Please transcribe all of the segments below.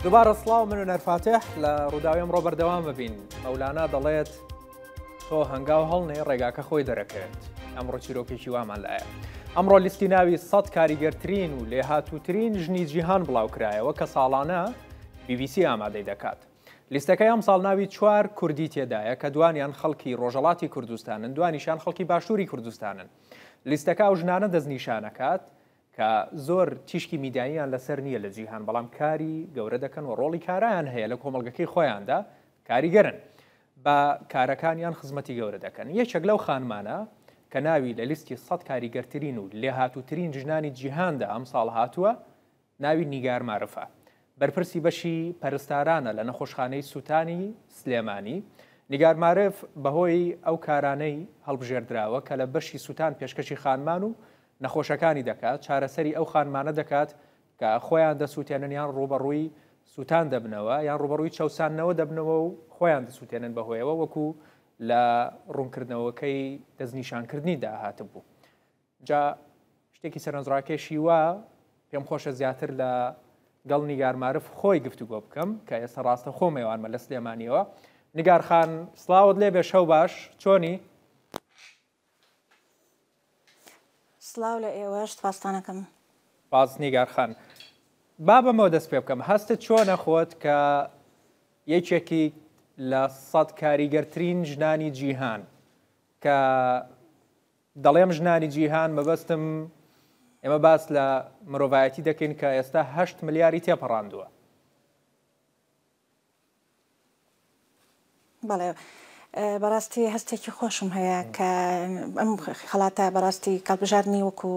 دووبارە سڵاو من و نەرفاتح لە ڕووداوی ئەمڕۆ بەردەوام ببین. مەولانا دەڵێت تۆ هەنگاو هەڵنێ ڕێگاکە خۆی دەرەکەوێت. ئەمڕۆ چیرۆکێکی وامان لایە. ئەمڕۆ لیستی ناوی 100 کاریگەرترین و لێهاتووترین ژنی جیهان بڵاوکرایەوە کە ساڵانە BBC ئامادەی دەکات. لیستەکەی ئەم ساڵ ناوی 4 کوردی تێدایە کە دوانیان خەڵکی ڕۆژەڵاتی کوردستانن، دوانیشان خەڵکی باشووری کوردستانن. لیستەکە ئەو ژنانە دەستنیشانەکات کە زۆر تیشکی میدانیان لەسەر نییە لە جیهان، بەڵام کاری گەورە دەکەن و ڕۆڵی کارایان هەیە لە کۆمەڵگەکەی خۆیاندا کاریگەرن بە کارەکانیان خزمەتی گەورە دەکەن. یەکێک لەو خانمانە کە ناوی لە لیستی 100 کاریگەرترین و لێهاتووترین ژنانی جیهاندا ئەم ساڵ هاتووە، ناوی نیگار مارفە. بەرپرسی بەشی پەرستارانە لە نەخۆشخانەی سوتانی سلێمانی. نیگار مارف بەهۆی ئەو کارانەی هەڵبژێردراوە کە لە بەشی سوتان پێشکەشی خانمان و نەخۆشەکانی دەکات، چارەسەری ئەو خانمانە دەکات کە خۆیان دەسووتێنن یان ڕوبەڕووی سوتان دەبنەوە یان ڕوبەڕووی چەسانەوە دەبنەوە و خۆیان دەسووتێنن بەهۆیەوە، وەکو لە ڕوونکردنەوەکەی دەستنیشانکردنی داهاتە بوو. جا شتێکی سەرنجڕاکێشی وە پێم خۆشە زیاتر لە گەڵ نیگار مارف خۆی گفتوگۆ بکەم کە ئێستا ڕاستە خۆمەوانمە لە سلێمانیەوە. نیگار خان سڵاوت لێ بێ، شەو باش، چۆنی؟ سڵاو لە ئێوەش سپاسانەکەم. باز نیگار خان، با بەمەوە دەست پێ بکەم، هەستت چۆنە خۆت کە یەکێکی لە 100 کاریگەرترین ژنانی جیهان کە دەڵێم ژنانی جیهان مەبەستم ئێمە باس لە مرۆڤایەتی دەکەین کە ئێستا 8 ملیاری تێپەڕاندووە. بەڵێ بەڕاستی هەستێکی خۆشم هەیە کە ئەم خەڵاتە بەڕاستی کاڵبژاردننی وەکو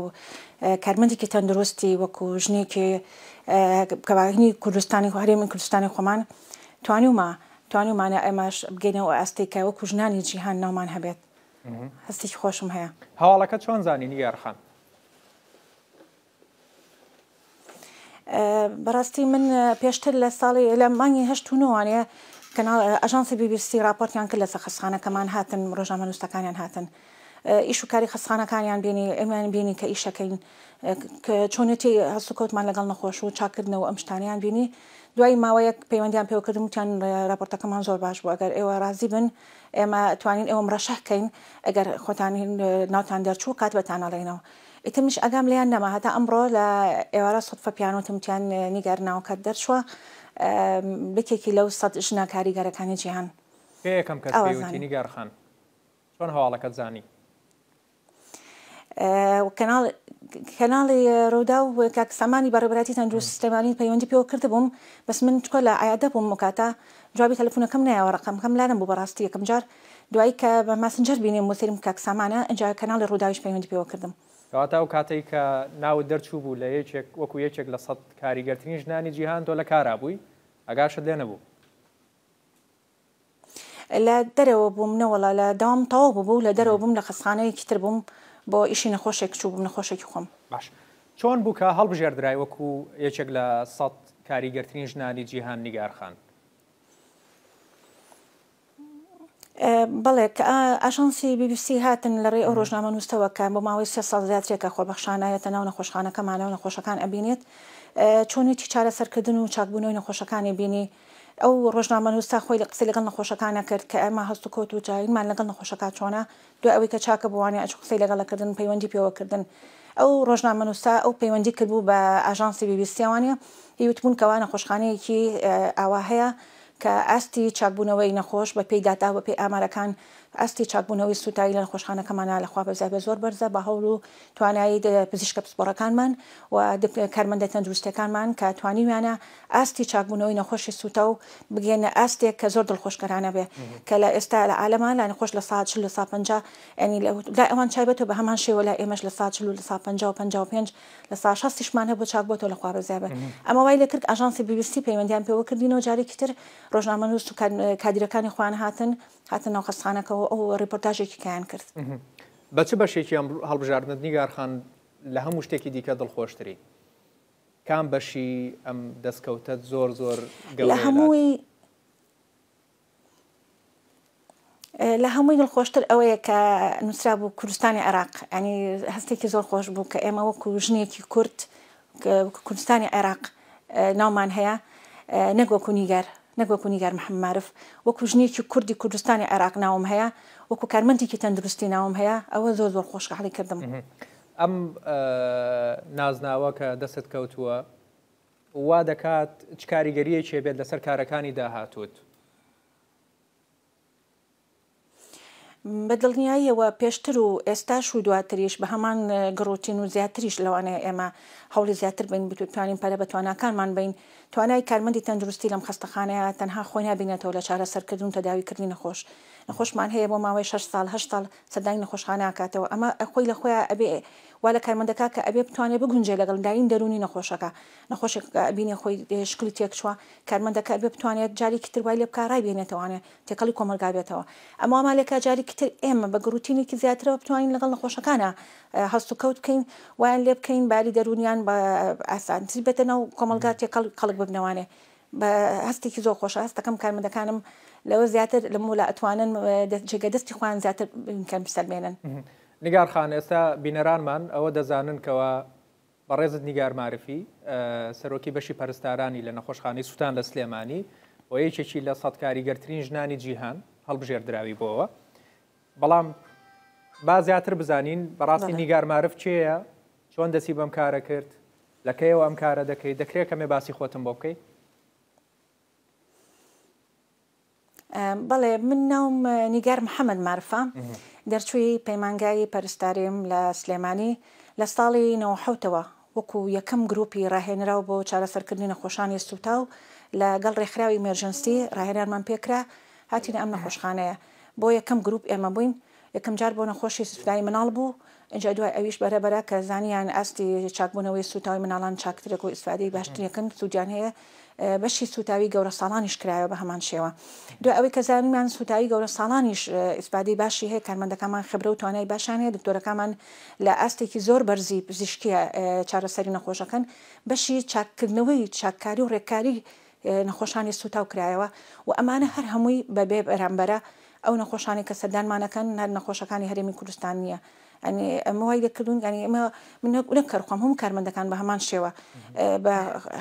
کارمەندێکی تەندروستی وەکو ژنێکی کەباهنی کوردستانی هەرێمی کوردستانی خۆمان توانیمانە ئەمەش بگەینەوە ئەستی کە وەکو ژنانی جیهان ناومان هەبێت. هەستێکی خۆشم هەیە. هەواڵەکە چۆن زانی نیگار خان؟ بەڕاستی من پێشتر لە ساڵی لە مانگی 1970 کەناڵ ئەژانسی BBC راپۆرتیان کرد لە خەستخانەکەمان هاتن، ڕۆژنامە نووسەکانیان هاتن، ئیش و کاری خەستخانەکانیان بینی، ئەمان بینی کە ئیشەکەین کە چۆنێتی هەستوکەوتمان لەگەڵ نەخۆش و چاکردنەوە ئەم شتانیان بینی. دوای ماوەیەک پەیوەندیان پێوەکردم وتیان راپۆرتەکەمان زۆر باش بوو، ئەگەر ئێوە ڕازی بن ئێمە توانین ئێوە ڕەشەکەین، ئەگەر خۆتان ناوتان دەرچوو کات بەتانەڵێنەوە. ئیترمیش ئەگام لیان نەما هەتا ئەمڕۆ لە ئێوارە سەدفە پیانوتمتیان نیگار ناوکات دەرچووە بکێکی لەو 100 ژنە کاریگەرەکانی جیهان. پێ یەکەم کەس پێوتی نیگار خان، چۆن هەواڵەکەت زانی؟ کەناڵی ڕوودا و کاکسەمانی بەڕێبەتی تەندروستی سلێمانی پەیوەندی پێوە کرد بووم، بەس من چکۆ لە عیادە بووم وکاتە جوابی تەلەفۆنەکەم نایەوە، ڕقەمەکەم لارم بوو بەڕاستی یەکەم جار دوایی کە بە ماسنجەر بینیم وەسەرم کاکسامانە ئەجا کەناڵی ڕووداویش پەیوەندی پێوە کردم. کەواتە ئەو کاتێک کە ناوت دەرچوو بوو لە یەکێک وەکو یەکێک لە 100 کاریگەرترین ژنانی جیهان تۆ لە کارا بووی، ئەگاشت لێ نەبوو؟ لە دەرەوە بووم، نەوەڵا لە داوام تەواو بوو، لە دەرەوە بووم، لە خەستخانەیەکی تر بووم بۆ ئیشی نەخۆشێک چوو بووم، نەخۆشێکی خۆم. باش، چۆن بوو کە هەڵبژێردرای وەکو یەکێک لە 100 کاریگەرترین ژنانی جیهان نیگار خان؟ بەڵێ ئاژانسی BBC هاتن لە ڕێی ئەو ڕۆژنامە نووسەوە کە بۆ ماوەی 3 ساڵ زیاترێکە خۆبەخشانایەتە ناو نەخۆشخانەکەمانەوە نەخۆشەکان ئەبینێت، چۆنێتی چارەسەرکردن و چاکبوونەوەی نەخۆشەکانی بینی. ئەو ڕۆژنامە نووسە خۆی لە قسەی لەگەڵ نەخۆشەکانە کرد کە ئەمە هەست و کۆت و جاینمان لەگەڵ نەخۆشەکان چۆنە، دوای ئەوەی کە چاکە بوانێ ئەچ قسەی لەگەڵەکردن پەیوەندی پێوەکردن. ئەو ڕۆژنامە نووسە ئەو پەیوەندی کردبوو بە ئاژانسی BBC وانە هیوتبوون کەوا نەخۆشخانەیەکی ئاوا هەیە کە ئاستی چاکبوونەوەی نەخۆش بە پێی داتا بە پێی ئامارەکان ئاستی چاکبوونەوەی سوتایی لە نەخۆشخانەکەمانە لەخوا بەزای بە زۆر بەرزە بە هەوڵ و توانایی پزیشکە پسپۆڕەکانمان و کارمەندە تەندروستەکانمان کە توانیویانە ئاستی چاکبوونەوەی نەخۆشی سوتە و بگەێنە ئاستێک کە زۆر دڵخۆشکەرانە بێ کە لە ئێستا لە عالەمان لا نەخۆش لە 140 لە 150 ینی لا ئەوان چایبەتەوە بە هەمان شێوە لا ئێمەش لە 140 لە 150 و 55 لە 160مان هەبوو چاک بۆتەوە لەخوا بەزای بێ. ئەمە وای لێ کرد ئاژانسی BBC پەیوەندیان پێوە کردینەوە جارێکی تر ڕۆژنامە نووس و کادیرەکانی خۆیان هاتن ناو خەستخانەکەەوە ئەو ڕیپۆرتاژێکی کەیان کرد. بە چ بەشێکی ئەم هەڵبژاردنت نیگار خان لە هەموو شتێکی دیکە دڵخۆشتری؟ کام بەشی ئەم دەستکەوتت زۆر لە هەمووی دڵخۆشتر ئەوەیە کە نووسرا بوو کوردستانی عێراق، ینی هەستێکی زۆر خۆش بوو کە ئێمە وەکو ژنێکی کورد کوردستانی عێراق ناومان هەیە، نەگوەکو نیگار محەممەد معرف وەکو ژنێکی کوردی کوردستانی عێراق ناوم هەیە وەکو کارمەندێکی تەندروستی ناوم هەیە ئەوە زۆر خۆشحاڵی کردم. ئەم نازناوە کە دەست کەوتووە وا دەکات چ کاریگەریەکێ بێت لەسەر کارەکانی داهاتوت؟ بەدڵنیاییەوە پێشتر و ئێستاش و دواتریش بە هەمان گڕوتین و زیاتریش لەوانەیە ئێمە هەوڵی زیاتر بین بتوانین پەرە بە تواناکانمان بین توانای کارمەندی تەندروستی لەم خەستەخانەیە تەنها خۆی نابینێتەوە لە چارەسەرکردن و تەداویکردنی نەخۆشمان هەیە بۆ ماوەی 6 ساڵ 8 ساڵ سەردانی نەخۆشخانە ئاکاتەوە ئەمە خۆی لە خۆیان ئەبێ وا لە کارمەندەکە کە ئەبێ بتوانێت بگونجێ لەگەڵ داین دەرونی نەخۆشەکە نەخۆشێک بینێ خۆی شکلی تێکچووە کارمەندەکە ئەبێ بتوانێت جارێکی تر وای لێ بکارای بێنێتەوانێت تێکەڵی کۆمەلگا بێتەوە ئەمە مالێکە جارێکی تر ئێمە بە گروتینێکی زیاترەوە بتوانین لەگەڵ نەخۆشەکانە هەست و کەوت بکەین وایان لێ بکەین باری دەرونیان بە ئاسانتر بێتە ناو کۆمەلگا تێکەڵ خەڵک ببنەوانێ بە هەستێکی زۆر خۆشە هەستەکەم کارمەندەکانم لەوە زیاتر لە مۆلا ئەتوانن جێگە دەستی خوان زیاتر کەم بسەلمێنن. نیگار خان ئێستا بینەرانمان ئەوە دەزانن کەەوە بەڕێزت نیگار معرفی سەرۆکی بەشی پەرستارانی لە نەخۆشخانەی سووتان لە سلێمانی و یەکێکی لە سەد کاریگەرترین ژنانی جیهان هەڵبژێردراوی بۆەوە بەڵام با زیاتر بزانین بەڕاستی نیگار معرف چێیە چۆن دەسی بەم کارە کرد لەکەیەوە ئەم کارە دەکەیت دەکرێت کەمێ باسی خۆتم بۆ بکەیت؟ بەڵێ من ناوم نیگار محەممەد معرفە دەرچووی پەیمانگای پەرستاریم لە سلێمانی لە ساڵی 1970ەوە وەکو یەکەم گروپی ڕاهێنراو بۆ چارەسەرکردنی نەخۆشانی سوتا و لەگەڵ ڕێکخراوی ئێمەرجەنسی ڕاهێنانمان پێکرا هاتینە ئەم نەخۆشخانەیە بۆ یەکەم گروپ ئێمە بووین یەکەم جار بۆ نەخۆشی سوتایی مناڵ بوو اینجا دوای ئەویش بەرەبەرە کە زانیان ئاستی چاکبوونەوەی سوتاوی مناڵان چاکترێک و ئیسفادەی باشترەکەن سوودیان هەیە بەشی سوتاوی گەورە ساڵانیش کرایەوە بە هەمان شێوە دوای ئەوەی کە زانیمان سوتاوی گەورە ساڵانیش ئیسفادەی باشی هەیە کارمەندەکانمان خبرە و توانای باشان هەیە دکتۆرەکانمان لە ئاستێکی زۆر بەرزی پزیشکیە چارەسەری نەخۆشەکەن بەشی چاککردنەوەی چاککاری و ڕێککاری نەخۆشانی سوتاو کرایەوە و ئەمانە هەر هەمووی بەبێ بەرامبەرە ئەو نەخۆشانی کە سەردانمانەکەن هەر نەخۆشەکانی هەرێمی کوردستان نییە ئەنی ئەمە وای لەکردون گەنی ئەمە من کەرخۆم هەموو کارمەندەکان بە هەمان شێوە بە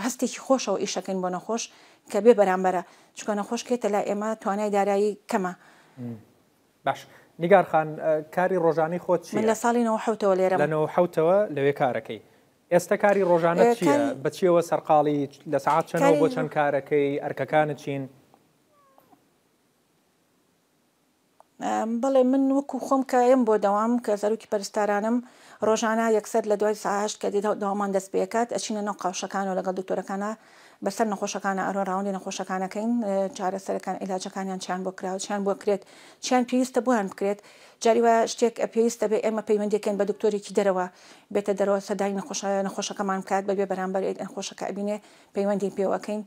هەستێکی خۆشەوە ئیشەکەین بۆ نەخۆش کە بێ بەرامبەرە چکە نەخۆش کێتە لا ئێمە توانای دارایی کەمە. باش نیگار خان کاری ڕۆژانەی خۆت چییە؟ من لە ساڵی 1970ەوە لێرە لە 1970ەوە لەوێ کارەکەی ئێستا کاری ڕۆژانە چییە؟ بەچیەوە سەرقاڵی لە سەعات چەندەوە بۆ چەند کارەکەی ئەرکەکانت چین؟ بەڵێ من وەکو خۆم کایم بۆ دەوام کە زەرروکی پەرستارانم ڕۆژانە یەکسەر لە دوای ساعت کە داوامان دەست پێکات ئەچینە ناو قاوشەکان و لەگەڵ دکتۆرەکانە بەسەر نەخۆشەکانە ئەرۆ ڕاوەندی نەخۆشەکانەکەین چارەسەرەکان عیلاجەکانیان چیان بۆ کراوە چیان بۆ کرێت چیان پێویستە بۆیان بکرێت جاریوە شتێک پێویستە بێ ئێمە پەیوەندیەکەین بە دکتۆرێکی دەرەوە بێتە دەرەوە سەدای نەخۆشەکەمان کات بەبێ بەرامبەر نەخۆشەکە ئەبینێ پەیوەندی پێوەکەین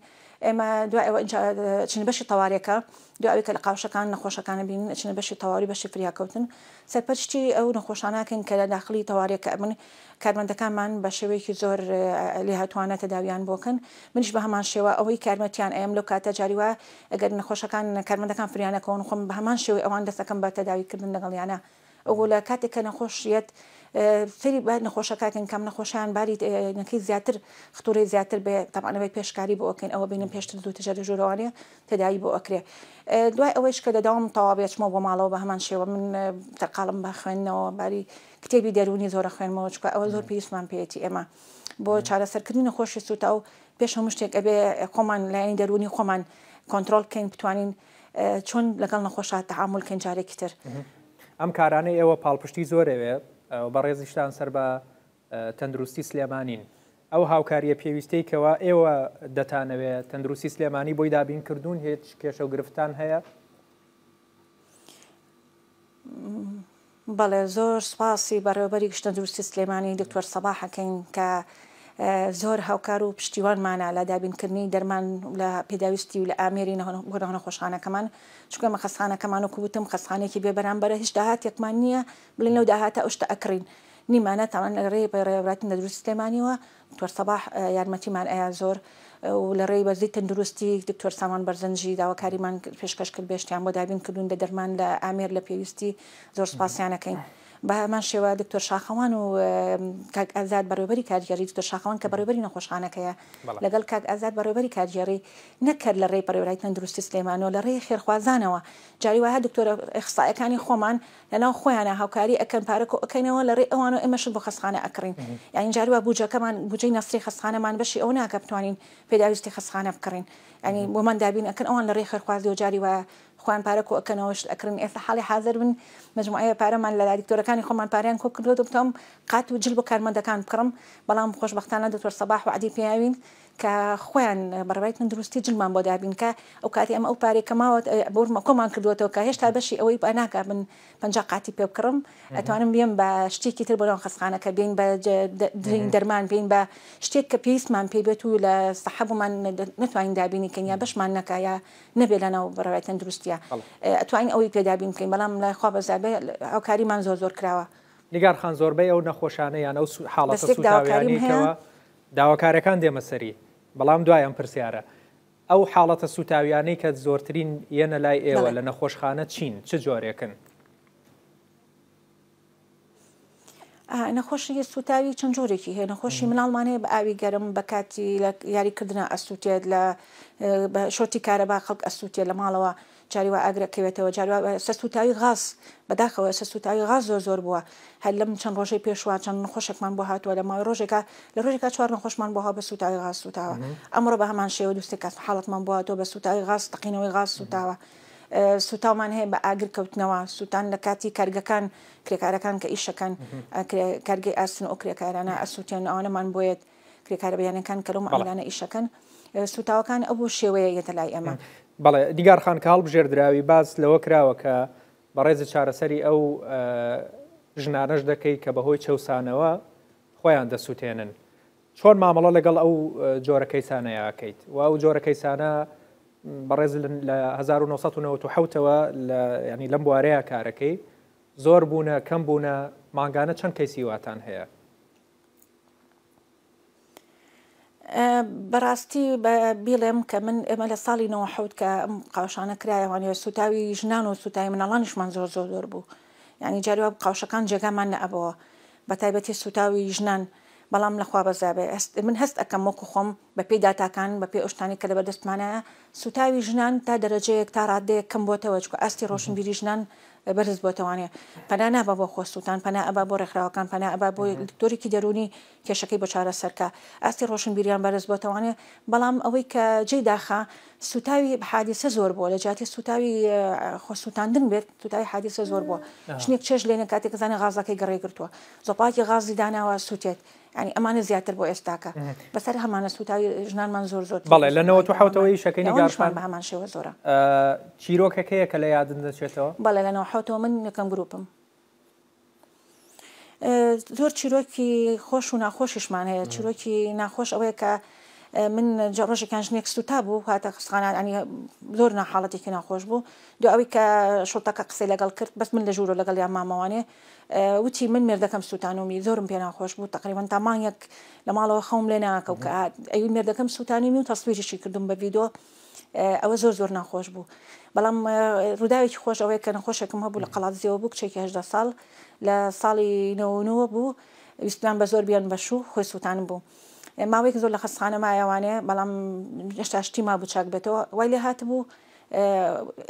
ئێمە دوای ئەوە چین بەشی تەواریەکە دوای کە لە قاوشەکان نەخۆشەکانە بینین ئەچنە بەشی تەواوی بەشی فریاکەوتن سەرپەرشتی ئەو نەخۆشاناکەن کە لە داخلی تەواریەکە من کارمەندەکانمان بە شێوەیەکی زۆر لێهاتوانە تەداویان بۆکەن منیش بە هەمان شێوە ئەوەی کارمەتیان ئەم لەو کاتە جاریوە ئەگەر نەخۆشەکان کارمەندەکان فریانەکەون خۆم بە هەمان شێوەی ئەوان دەستەکەم بە تەداویکردن لەگەڵیانە ئەو لە کاتێک کە نەخۆشیەت فری بعد نەخۆشەکەکەن کەم نەخۆشیان باری نەکەی زیاتر خطوری زیاتر بێ تەمانەوەی پێشکاری بۆ ئەوکەین ئەوە بینم پێشتر زوو تجارە ژوورەوانێ تداوی بۆ ئەکرێ دوای ئەوەیش کە دەداوم تەواوێتمەوە بۆ ماڵەوە بە هەمان شێوە من تەقاڵم بە خوێندنەوە باری کتێبی دەرونی زۆرە خوێنمەوە چکە ئەوە زۆر پێویستمان پێێتی ئێمە بۆ چارەسەرکردنی نەخۆشی سوتا و پێش هەموو شتێک ئەبێ خۆمان لایەنی دەرونی خۆمان کۆنتترۆل بکەین بتوانین چۆن لەگەڵ نەخۆشات تەعاملکەین جارێکی تر ئەم کارانەی ئێوە پاڵپشتی زۆرەوێ بەڕێزیشتان سەر بە تەندروستی سلێمانین ئەو هاوکاریە پێویستەی کەەوە ئێوە دەتانەوێت تەندروستی سلێمانی بۆی دابین کردوون هیچ کێشە و گرفتان هەیە؟ بەڵێ زۆر سپاسی بەڕێوەبەری تەندروستی سلێمانی دکتۆر سەباحەکەین کە زۆر هاوکار و پشتیوانمانە لە دابینکردنی دەرمان لە پێداویستی و لە ئامێری بۆ نەخۆشخانەکەمان چونکە مە خەستخانەکەمان و کووتم خەستخانێکی بێ بەرامبەرە هیچ داهاتێکمان نییە بڵێن لەو داهاتە ئەو شتە ئەکڕین نیمانە تاوان لە ڕێی بەڕێوەبراتی تەندروستی سلێمانیەوە دکتۆر سەباح یارمەتیمان ئەیە زۆر و لە ڕێی بەرزی تەندروستی دکتۆر سامان بەرزەنجی داواکاریمان پێشکەش کرد بێشتیان بۆ دابینکردون دە دەرمان لە ئامێر لە پێویستی زۆر سپاسیانەکەین بە هەمان شێوە دکتۆر شاخەوان و کاک ئازاد بەڕێوەبەری کارگەری دکتۆر شاخەوان کە بەڕێوەبەری نەخۆشخانەکەیە لەگەڵ کاک ئازاد بەڕێوەبەری کارگەری نەکرد لە ڕێی پەروەردەی تەندروستی سلێمانەوە لە ڕێی خێرخوازانەوە جاری وایە دکتۆرە ئیخسائیەکانی خۆمان لەناو خۆیانە هاوکاری ئەکەن پارەکە ئەکەینەوە لە ڕێی ئەوانە ئێمەشت بۆ خەسخانە ئەکڕین یعنی جاری وا بوجەکەمان بودجەی نەسری خەسخانەمان بەشی ئەو ناکە بتوانین پێداویستی خەسخانە بکڕین ینی بۆمان دابین ئەکەن ئەوان لە ڕێی خێرخوازی و جاری وایە خوان پارەکە ئەکەنەوەش ئەکردن ئێستا حاڵی حاضر بن مجموعەیە پارەمان لە دکتۆرەکانی خۆمان پاریان کۆ کردو دکتۆم قات و جل بۆ کارمەندەکان بکڕم بەڵام خۆشبەختانە دکتۆر سەباح و عەدی پێیاوین کە خۆیان بەڕێوەبەری تەندروستی جلمان بۆ دابین کە ئەو کاتی ئەمە ئەو پارێکەماوە بۆ کۆمان کردوێتەوە کە هێشتا بەشی ئەوەی ناکە بن 50 قاتی پێ بکڕم ئەتوانم بێم بە شتێکی تر بۆ خەسخانەکە بین بە دەرمان بین بە شتێک کە پێویستمان پێ بێت و لە سەحەبمان نتوانین دابینی کەنیا بەشمان نەکایە نەبێ لەناو بەڕێوەبەری تەندروستیە ئەتوانین ئەوەی پێدابین بکەین بەڵام لای خوا بەزابێ هاوکاریمان زۆر کراوە. نیگار خان زۆربەی ئەو نەخۆشانە یان ئەو حاڵەتە سوتاویانەوە داواکارەکان دێمە سەری بەڵام دوایان پرسیارە ئەو حاڵەتە سوتاویانەی کە زۆرترین یەنە لای ئێوە لە نەخۆشخانە چین چ جۆرێکن؟ نەخۆشی سوتاوی چەند جۆرێکی هەیە نەخۆشی مناڵمانەیە بە ئاوی گەرم بە کاتی لە یاریکردنە ئەسووتێت لە شۆتی کارەبا خەڵک ئەسووتێت لە ماڵەوە جاریوا ئاگرەکەوێتەوە جاریوا سەسوتاوی غاز بەداخەوە سەسوتاوی غاز زۆر بووە هەر لەم چەند ڕۆژەی پێشوە چەند نەخۆشێکمان بۆ هاتووە لە ماوەی ڕۆژێکە لە ڕۆژێکا 4 نەخۆشمان بۆ هاو بە سوتاوی غاز سوتاوە ئەمڕۆ بە هەمان شێوە دووستێک کەس حاڵەتمان بۆ هاتووە بە سوتاوی غاز تەقینەوەی غاز سوتاوە سوتاومان هەیە بە ئاگر کەوتنەوە سووتان لە کاتی کارگەکان کرێکارەکان کە ئیشەکان کارگەی ئاستن ئەو کرێکارانە ئەسووتێن ئەوانەمان بۆیەت کرێکارە بەیانەکان کە لەو معاملانە ئیشەکان سوتاوەکان ئەو بۆ شێوەیە یەتە لای ئێمە. بەڵێ دیگار خان کە هەڵبژێردراوی باز لەوە کراوە کە بەڕێزە چارەسەری ئەو ژنانەش دەکەی کە بەهۆی چەوسانەوە خۆیان دەسووتێنن چۆن مامەڵە لەگەڵ ئەو جۆرە کەیسانەیەکەیت و ئەو جۆرە کەیسانە بەڕێز لە 1990ەوە ینی لەم بوارەیە کارەکەی زۆر بوونە کەم بوونە ماگانە چەند کەیسی واتان هەیە؟ بەڕاستی بیڵێم کە من ئێمە لە ساڵی 90 کە ئەم قاوشانە کرایەوانەوە سوتاوی ژنان و سوتاوی مناڵانیشمان زۆر بوو یعنی جاریوە قاوشەکان جێگامان نەبەوە بە تایبەتی سوتاوی ژنان بەڵام لەخوا بەزابێ من هەست ئەەکەم وەکو خۆم بە پێی داتاکان بە پێ ئۆشتانی کە لە بەردەستمانایە سوتاوی ژنان تا دەرەجەیەک تا ڕادەیە کەم بۆتەوە چکە ئاستی ڕۆشنبیری ژنان بەرز بۆتەوانێ پەنا نابە بۆ خۆسووتان پەنا ئەبا بۆ ڕێکخراوەکان پەنا ئەبا بۆ دکتۆرێکی دەرونی کێشەکەی بۆ چارە سەرکە ئاستی ڕۆشنبیریان بەرز بۆتەوانێ بەڵام ئەوەی کە جێی داخە سوتاوی حادیسە زۆر بووە لە جاتی سوتاوی خۆسووتاندن بێت سوتاوی حادیسە زۆر بووە ژنێک چێژ لێنە کاتێک زانێ غازەکەی گەڕێگرتووە زۆپاتی غازی داناوە سووتێت ینی ئەمانە زیاتر بۆ ئێستاکە بەسەر هەمانە سوتاوی ژنانمان زۆر بەڵێ لەنەوە تو حوتەوەی شەکەنی گارشمان بە هەمان شێوە زۆرە چیرۆکەکەیە کە لە یادن دەچێتەوە بەڵێ لەنەوە حوتەوە من یەکەم گروپم زۆر چیرۆکی خۆش و ناخۆشیشمان هەیە چیرۆکی ناخۆش ئەوەیە کە من ڕۆژێکیان ژنێک سوتا بوو هاتە خستخانە ئەنی زۆر ناحاڵەتێکی ناخۆش بوو دو ئەوەی کە شڵتەکە قسەی لەگەڵ کرد بەس من لە ژوورۆ لەگەڵ یان مامەوانێ وتی من مێردەکەم سووتانومی زۆرم پێ ناخۆش بوو تقریبا تا مانگێک لە ماڵەوە خەوم لێ ناکە و کە ئەوی مێردەکەم سووتانیمی و تەسویریشی کردم بە ڤیدۆ ئەوە زۆر ناخۆش بوو بەڵام ڕووداوێکی خۆش ئەوەیە کە نەخۆشێکم هەبوو لە قەڵاتزیەوە بوو کچێکی 18 ساڵ لە ساڵی 99 بوو ویستیان بە زۆر بیان بەشوو خۆی سووتان بوو ماوەیەک زۆر لە خەستخانە مایەوانێ بەڵام هێشتا شتی ما بوو چاک بێتەوە وای لێ هاتبوو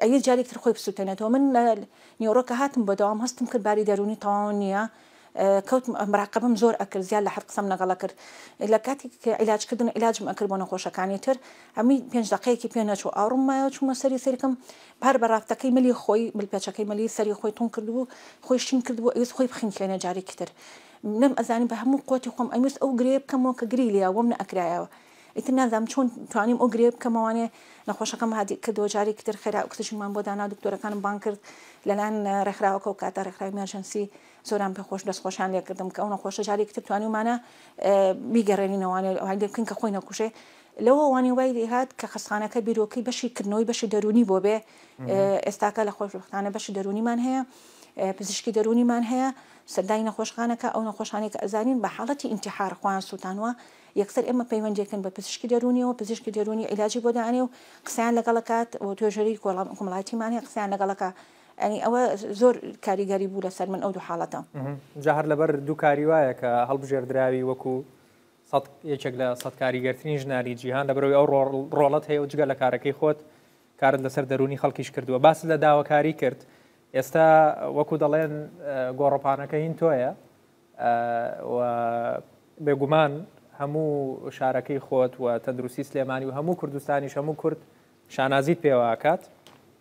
ئەی جارێکتر خۆی بسووتێنێتەوە من نیۆڕۆکە هاتم بە دەوام هەستم کرد باری دەرونی تەواو نییە کەوت مراقبم زۆر ئەکرد زیاد لە حەر قسەم نەگەڵە کرد لە کاتێک عیلاجکردن عیلاجم ئەکرد بۆ نەخۆشەکانی تر هەمی 5 دقەیەکی پێ نەچوو ئاڕوممایە چوومە سەریکەم پار بەڕافتەکەی ملی خۆی بلپێچەکەی مەلی سەری خۆی تون کردبوو خۆی شین کردبوو ئەویست خۆی بخینکێنە جارێکی تر نم ئەزانی بە هەموو قوتی خۆم ئەویست ئەو گرێ بکەمەوە کە گری لێە وەم نەئەکرایەوە ئیتر نازانم چۆن توانیم ئەو گرێ بکەمەوانێ نەخۆشەکەم هادی کردەوە جارێکی تر خێرا ئۆکسیژنمان بۆ دانا دکتۆرەکانم بان کرد لەلایەن ڕێکخراوەکە و کاتە ڕێکخراوی ئێمەرجەنسی زۆران پێخۆش دەستخۆشیان لێکردم کە ئەو نەخۆشە جارێکی تر توانیمانە بیگەڕێنینەوانێ بکەین کە خۆی نەکوشێ لەوە وانی وای هات کە خەستخانەکە بیرۆکەی بەشی کردنەوەی بەشی دەرونی بۆ بێ ئێستاکە لە خۆشبەختانە بەشی دەرونیمان هەیە پزیشکی دەرونیمان هەیە سەردانی نەخۆشخانەکە ئەو نەخۆشخانەی کە ئەزانین بە حاڵەتی ئینتیحار خۆیان سووتانوە یەکسەر ئێمە پەیوەندیەکەن بە پزیشکی دەرونیەوە پزیشکی دەرونی عیلاجی بۆ دانێ و قسەیان لەگەڵکات و توێژەری کۆمەڵایەتیمان هەیە قسەیان لەگەڵەکە ئەنی ئەوە زۆر کاریگەری بوو لەسەر من ئەو دوو حاڵەتە جاهر لەبەر دوو کاری وایە کە هەڵبژێردراوی وەکو یەکێک لە سەد کاریگەرترین ژناری جیهان لەبەرەوەی ئەو ڕۆڵەت هەیە و جگە لە کارەکەی خۆت کارت لەسەر دەرونی خەڵکیش کردووە باس لە داواکاری کرد ئێستا وەکو دەڵێن گۆڕەپانەکە هین تۆیە و بێگومان هەموو شارەکەی خۆت و تەندروستی سلێمانی و هەموو کوردستانیش هەموو کورد شانازیت پێوەکات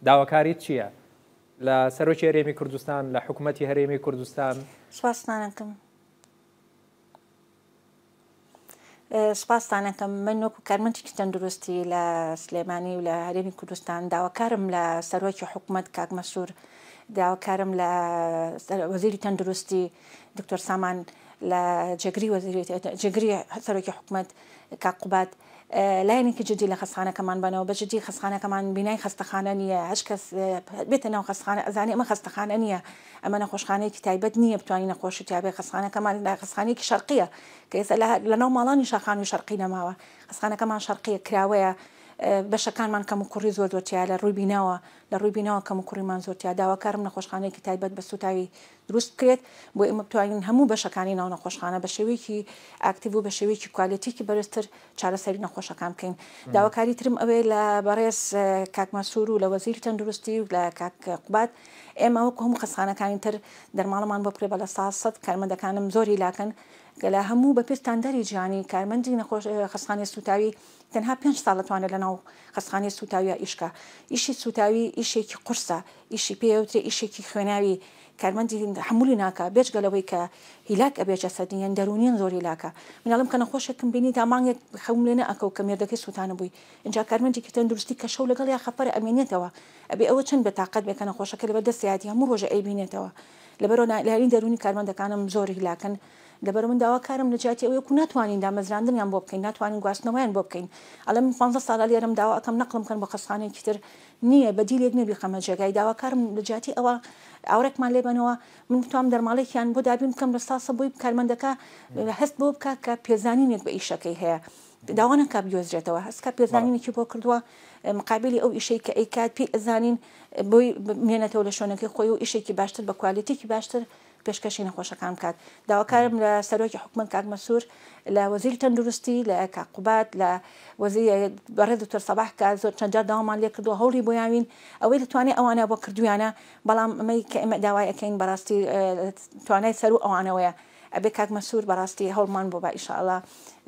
داواکاریت چییە لە سەرۆکی هەرێمی کوردستان لە حکوومەتی هەرێمی کوردستان؟ سپاسانەکەم من وەکو کارمەندێکی تەندروستی لە سلێمانی و لە هەرێمی کوردستان داواکارم لە سەرۆکی حکوومەت کاک مەسوور داواکارم لە وەزیری تەندروستی دکتۆر سامان لە جێگری سەرۆکی حکوومەت کاک قوبات لایەنێکی جدی لە خەستخانەکەمان بنەوە بە جدی خەستخانەکەمان بینای خەستەخانە نییە هەچ کەس بێتە ناو خەستخانە ئەزانێ ئەمە خەستەخانە نییە ئەمە نەخۆشخانەیەکی تایبەت نییە بتوانین نەخۆشی تیاابێ خەستخانەکەمان لە خەستخانەیەکی شەرقیە کە ئێستا لە ناو ماڵانی شاخان و شەرقی نەماوە خەستخانەکەمان شەرقیە کراوەیە بەشەکانمان کەم و کوڕی زۆر زۆرتیا لە ڕووی بینەوە لە ڕووی بینەوە کەم و کوڕیمان زۆرتیا داواکارم نەخۆشخانەیەکی تایبەت بە سوتاوی دروست بکرێت بۆ ئێمە بتوانین هەموو بەشەکانی ناو نەخۆشخانە بە شێوەیەکی ئاکتیڤ و بە شێوەیەکی کوالەتیکی بەرزتر چارەسەری نەخۆشەکان بکەین داواکاری ترم ئەوەیە لە بەڕێز کاک مەسوور و لە وەزیری تەندروستی و لە کاک قوبات ئێمە وەکو هەموو خەستخانەکانی تر دەرماڵەمان بۆ بکرێ بە لە 100 کارمەندەکانم زۆری لاکەن لە هەموو بە پێستاندەری جیهانی کارمەندی نەخۆش خەستخانەی سوتاوی تەنها 5 ساڵ دەتوانێت لە ناو خەستخانەی سوتاویە ئیشکە ئیشی سوتاوی ئیشێکی قورسە ئیشی پێوترێ ئیشێکی خوێناوی کارمەندی هەمووی ناکە بێجگەلەوەی کە هیلاک ئەبێجە سەدیەن دەرونیان زۆری لاکە مناڵم کە نەخۆشێکم بینی تا مانگێک خەوم لێنە ئەکەو کە مێردەکەی سوتانە بووی اینجا کارمەندێکی تەندروستی کە شەو لەگەڵ یا خەپەر ئەمێنێتەوە ئەبێ ئەوە چەند بەتاقەت بێ کە نەخۆشەکە لەبەر دەستیاتی هەموو ڕۆژە ئەیبینێتەوە لەبەرەوە لەرین دەرونی کارمەندەکانم زۆر هیلاکن لەبەر من داواکارم لە جیاتی ئەوەیە ناتوانین دامەزراندنیان بۆ بکەین ناتوانین گواستنەوەیان بۆ بکەین ئەڵێ من 15 ساڵ لێرەم داوا ئەەکەم نەقڵم کەن بە خەستخانەیەکی تر نییە بەدیلێک نەبی خەمە جێگای داواکارم لە جیاتی ئەوە ئاورێکمان لێبنەوە من بتوام دەرماڵێکیان بۆ دابین بکەم لە ساسە بۆی کارمەندەکە هەست بۆ بکە کە پێزانینێک بە ئیشەکەی هەیە داوانەکە بیۆزرێتەوە هەستکە پێزانینێکی بۆ کردووە مقابلی ئەو ئیشەی کە ئەیکات پێی ئەزانین بۆی بمێنێتەوە لە شوێنەکەی خۆی و ئیشێکی باشتر بە کوالیتێکی باشتر پێشکەشی نەخۆشەکان بکات داواکارم لە سەرۆکی حکوومەت کاک مەسوور لە وەزیری تەندروستی لە کاک قوبات لە وەزیری بەڕێز دکتۆر سەباح کە زۆر چەند جار داوامان لێ کردووە هەوڵی بۆ یاوین ئەوەی دەتوانێت ئەوانە بۆ کردویانە بەڵام ئەمەی کە ئێمە داوای ئەەکەین بەڕاستی توانای سەر و ئەوانەوەیە ئەبێ کاک مەسوور بەڕاستی هەوڵمان بۆ بە ئیشاءالله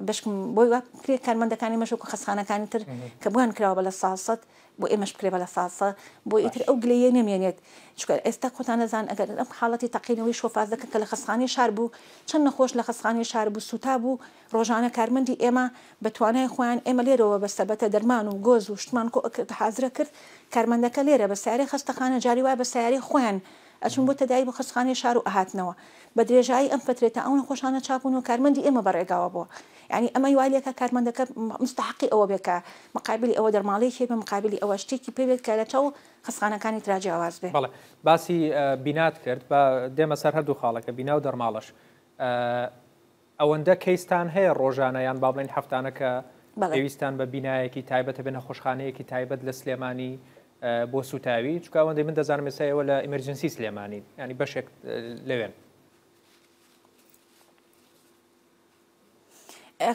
بشکم بۆی وەکرێ کارمەندەکانی مەشک و خەستخانەکانی تر کە بوویان کراوە بە لە ساسەت بۆ ئێمەش بکرێ بە لە ساسە بۆ ئیتر ئەو گلەیە نەمێنێت چکە ئێستا خۆتان نەزان ئەگەر ئەم حاڵەتی تەقینەوەی شۆفازەکە کە لە خەستخانەی شار بوو چەند نەخۆش لە خەستخانەی شار بوو سوتا بوو ڕۆژانە کارمەندی ئێمە بە توانای خۆیان ئێمە لێرەوە بە سەبەتە دەرمان و گۆز و شتمان حازرە کرد کارمەندەکە لێرە بە سیارەی خەستەخانە جاری وای بە سیارەی خۆیان ئەچون بۆ تەدایی بۆ خەستخانەی شار و ئاهاتنەوە بە درێژایی ئەم فترێتە ئەو نەخۆشانە چاپون و کارمەندی ئێمە بەڕێگاوە بووە یعنی ئەمە یوالێکە کارمەندەکە مستحقی ئەوە بێکە مقابلی ئەوە دەرماڵەیەکی بە مقابلی ئەوە شتێکی پێوێت کە لە چاو خەستخانەکانی تراجیاواز بێ بەڵێ باسی بینات کرد بە دێمە سەر هەردوو خاڵەکە بینا و دەرماڵش ئەوەندە کەیستان هەیە ڕۆژانەیان با بڵێن هەفتانە کە پێویستان بە بینایەکی تایبەتە بێ نەخۆشخانەیەکی تایبەت لە سلێمانی بۆ سوتاوی چکە ئەوەندەی من دەزانم ئێستا لە ئیمەرجنسی سلێمانی ینی بەشێک لەوێن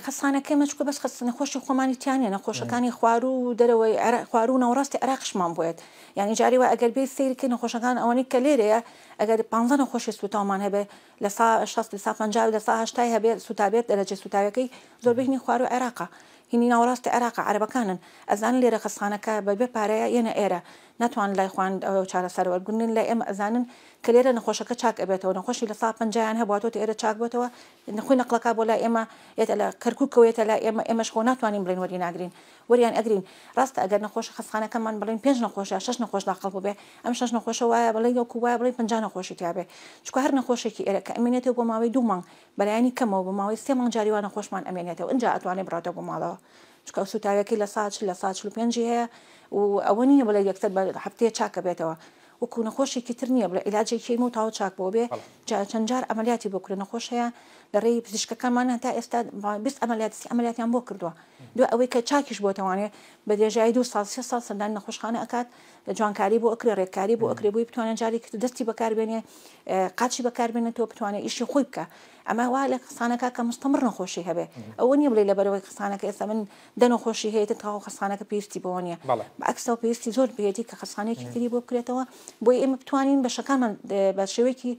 خەستخانەکەی مەچکە بەس نەخۆشی خۆمانی تیانێ نەخۆشەکانی خوار و دەرەوەی خوار و ناوڕاستی عراقشمان بێت یعنی جاری وە ئەگەر بێت سیرکە نەخۆشەکان ئەوەی کە لێرەیە ئەگەر 15 نەخۆشی سوتاومان هەبێ لە 60 لە 50 لە 80 هەبێ سوتابێت دەرەجە سوتاوەکەی زۆر بینی خوار و عێراقا هینی ناوڕاستی عێراق عەرەبەکانن ئەزان لێرە خەستخانەکە بەبێ پارەیە یەنە ئێرە ناتوان لای خوان چارەسەر وەرگرتن لای ئێمە ئەزانن کە لێرە نەخۆشەکە چاک ئەبێتەوە نەخۆشی لە 150 هەبواتۆ ئێرە چاک بۆتەوە نەخۆی نەقلەکە بۆ لای ئێمە یێتە لە کەرکووکەوێتە لای ئێمە ئێمەش خۆ ناتوانین بڵین وەری ناگرین وەریان ئەگرین ڕاستە ئەگەر نەخۆش خەستخانەکەمان بڵین 5 نەخۆشە 6 نەخۆش داخڵ بوو بێ ئەم 6 نەخۆشە وایە بڵێ وەکو وایە بڵێ 50 نەخۆشی تیابێ چکە هەر نەخۆشێکی ئێرە کە ئەمێنێتەوە بۆ ماوەی 2 مانگ بەلایانی کەمەوە بۆ ماوەی 3 مانگ جاریوان نەخۆشمان ئەمێنێتەوە ئەنجا ئەتوانێ بڕاتەوە بۆ ماڵەوە چکە سوتاوەکەی لە 100 لە 145 هەیە و ئەوە نییە بڵێ یەکسەر بە هەفتەیە چاکە بێتەوە وەکو نەخۆشێکی تر نییە بڵێ عیلاجێکی و تاو چاک بۆ بێ چەند جار ئەمەلیاتی بۆ کرێ نەخۆش هەیە لە ڕێی پزیشکەکانمان تا ئێستا 20 ئەمەلیاتیان بۆ کردووە دو ئەوەی کە چاکیش بۆ تەوانێت بە درێژایی 2 ساڵ 3 ساڵ سەردانی نەخۆشخانە ئەکات جوانکاری بۆ ئەکرێ ڕێککاری بۆ ئەکرێ بووی بتوانێت جاری دەستی بەکاربێنێ قاچی بەکاربێنێتەوە بتوانێت ئیشی خۆی بکە ئەمە وا لە خستانەکە کە مستەمر نەخۆشی هەبێ ئەوە نییە بڵێ لە بەرەوەی خستانەکە ئێستا من دەنەخۆشی هەیە تاو خستانەکە پێویستی بۆ نییە بەعکسەوە پێویستی زۆر بێتی کە خستانێکی تری بۆ بکرێتەوە بۆی ئێمە بتوانین بەشەکانمان بە شێوەیەکی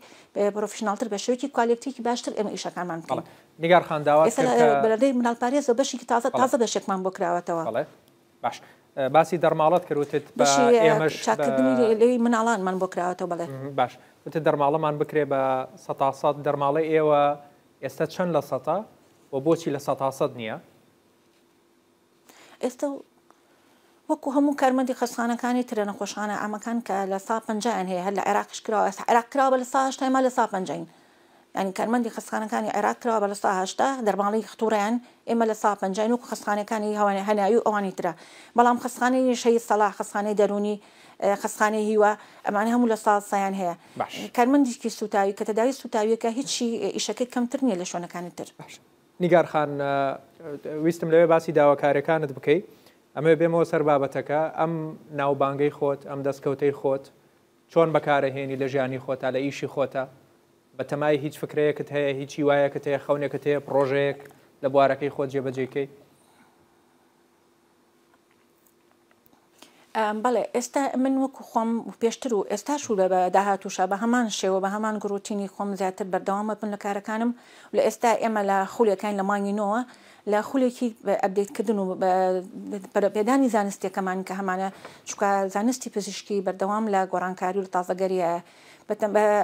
پرۆفشناڵتر بە شێوەیەکی کوالیتیکی باشتر ئێمە ئیشەکانمان بکەین نیگار خانداوات بەلەدەی مناڵپارێزە بەشێکی تازە بەشێکمان بۆ کراوەتەوە باش باسی دەرماڵات کردوتت بە ئێمەش چاکردنی لێی مناڵانمان بۆ کراوەتەوە بڵێ باش وتە دەرماڵەمان بکرێ بە 100 دەرماڵی ئێوە ئێستا چەند لە 100 و بۆچی لە 100 نییە ئێستا وەکو هەموو کارمەندی خستخانەکانی ترە نەخۆشخانە ئامەکان کە لە 150 هەیە هەر لە عێراقش کراوە عێراق کراوە بە لە 180 ئێمە لە 150 ینی کارمەندی خستخانەکانی عێراق کراوە بە لە 180 دەرماڵی ختوڕیان ئێمە لە 150 وەکو خستخانەکانی هەناوی و ئەوانی ترە بەڵام خستخانەی شەهید سەلاح خستخانەی دەرونی خستخانەی هیوە ئەمانە هەموو لە سایان هەیە کارمەندێکی سوتاوی کە تەداوی سوتاویەکە هیچی ئیشەکەی کەمتر نییە لە شوێنەکانی تر نیگار خان ویستم لەوێ باسی داواکارەکانت بکەیت ئەمە بێمەوە سەر بابەتەکە ئەم ناوبانگەی خۆت ئەم دەستکەوتەی خۆت چۆن بەکارەهێنی لە ژیانی خۆتا لە ئیشی خۆتە بە تەمای هیچ فکرەیەکت هەیە هیچی وایەکت هەیە خەونێکت هەیە پرۆژەیەک لە بوارەکەی خۆت جێبەجێکەی بەڵێ ئێستا من وەکو خۆم پێشتر و ئێستاش و بە داهاتوشە بە هەمان شێوە بە هەمان گروتینی خۆم زیاتر بەردەوامە بن لە کارەکانم لە ئێستا ئێمە لە خولەکان لە مانگینەوە لە خولێکی ئەبدێتکردن و پێدانی زانستیەکەمان کە هەمانە چکە زانستی پزیشکی بەردەوام لە گۆڕانکاری و تازەگەریە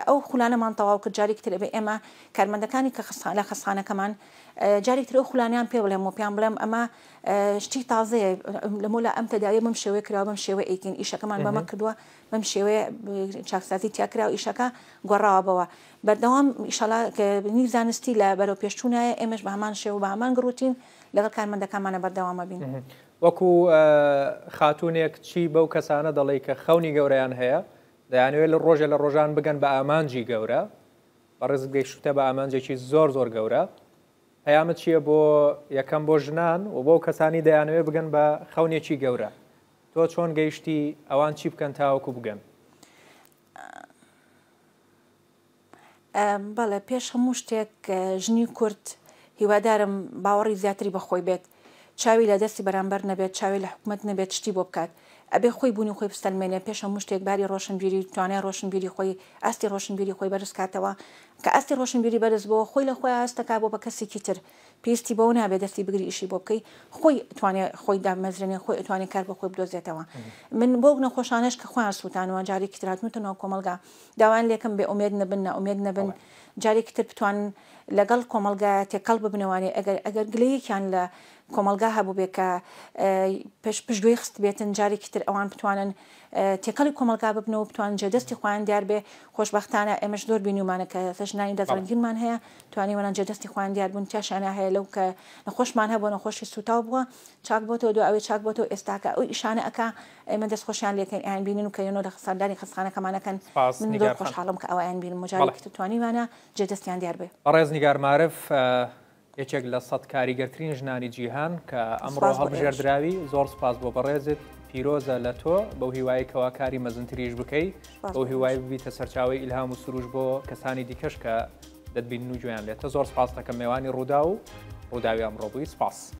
ئەو خولانەمان تەواو کرد جارێکی تر بێ ئێمە کارمەندەکانی کە لە خستخانەکەمان جارێکتر ئەو خولانیان پێ بڵێم و پیان بڵێم ئەمە شتی تازەیە لەمۆلا ئەم تەداوی بەم شێوەیە کراوە بەم شێوە ئەیکین ئیشەکەمان بەمە کردووە بەم شێوەیە چاکسازی تیاکرا و ئیشەکە گۆڕاوەبەوە بەردەوام ئیشەڵا نی زانستی لە بەرەو پێشچوونایە ئێمەش بە هەمان شێوە بە هەمان گروتین لەگەڵ کارمەندەکانمانە بەردەوامە بین وەکو خاتونێک چی بەو کەسانە دەڵێ کە خەونی گەورەیان هەیە دەیانوێت لە ڕۆژە لە ڕۆژان بگەن بە ئامانجی گەورە بەڕێز گەیشتە بە ئامانجێکی زۆر گەورە پەیامت چییە بۆ یەکەم بۆ ژنان و بۆ کەسانی دەیانوێت بگەن بە خەونێکی گەورە تۆ چۆن گەیشتی ئەوان چی بکەن تاوەکو بگەن بەڵێ پێش هەموو شتێک ژنی کورد هیوادارم باوەڕی زیاتری بەخۆی بێت چاوی لە دەستی بەرامبەر نەبێت چاوی لە حکومت نەبێت شتی بۆ بکات ئەبێ خۆی بوونی خۆی بستەلمێنێ پێش هەموو شتێک باری ڕۆشنبیری توانای ڕۆشنبیری خۆی ئاستی ڕۆشنبیری خۆی بەرز کاتەوە کە ئاستی ڕۆشنبیری بەرز بۆ خۆی لە خۆی ئاستەکە بۆ بە کەسێکی تر پێستی بەو نابێت دەستی بگری ئیشی بۆ بکەی خۆی توانێت خۆی دامەزرێنێ خۆی ئەتوانێت کار بە خۆی بدۆزێتەوە من بۆ نەخۆشانش کە خۆیان سووتانەوە جارێکی تراتنوتەوە کۆمەلگا داوان لێکم بێ ئومێد نەبن نەئومێد نەبن جارێکی تر بتوانن لەگەڵ کۆمەلگا تێکەڵ ببنەوەوانێ ئەگەر گلەیەکیان لە کۆمەلگا هەبوو بێ کە پشتگوێی خست بێتن جارێکی تر ئەوان بتوانن تێکەڵی کۆمەلگا ببنەوە بتوانن جێدەستی خۆیان دیار بێ خۆشبەختانە ئێمەش زۆر بینیمانە کە سەژنانی دەزەنگیرمان هەیە توانی وەران جێدەستی خۆیان دیار بوون تیاشانە هەیە لەو کە نەخۆشمان هەبوو نەخۆشی سوتاو بووە چاک بۆتەوە دو ئەوەی چاک بۆتەوە ئێستاکە ئەو ئیشانە ئەکا ئێمە دەستخۆشیان لێکەین ئایان بینین و کەێنەوە لە خساردانی خستخانەکەمانەکەن من زۆر خۆشحاڵم کە ئەویان بینم مجارێکی توانیوانە جێدەستیان دیار بێ ڕێز نیگار معرف یەکێک لە 100 کاریگەرترین ژنانی جیهان کە ئەمڕۆ هەڵبژێردراوی زۆر سپاس بۆ بەڕێزت پیرۆزە لە تۆ بەو هیوایەکەوە کاری مەزنتریش بکەیت بەو هیوای ببیتە سەرچاوی ئیلهام و سروش بۆ کەسانی دیکەش کە دەتبین و گوێیان لێتە زۆر سپاس دەکەم میوانی ڕوودا و ڕووداوی ئەمڕۆ بووی سپاس.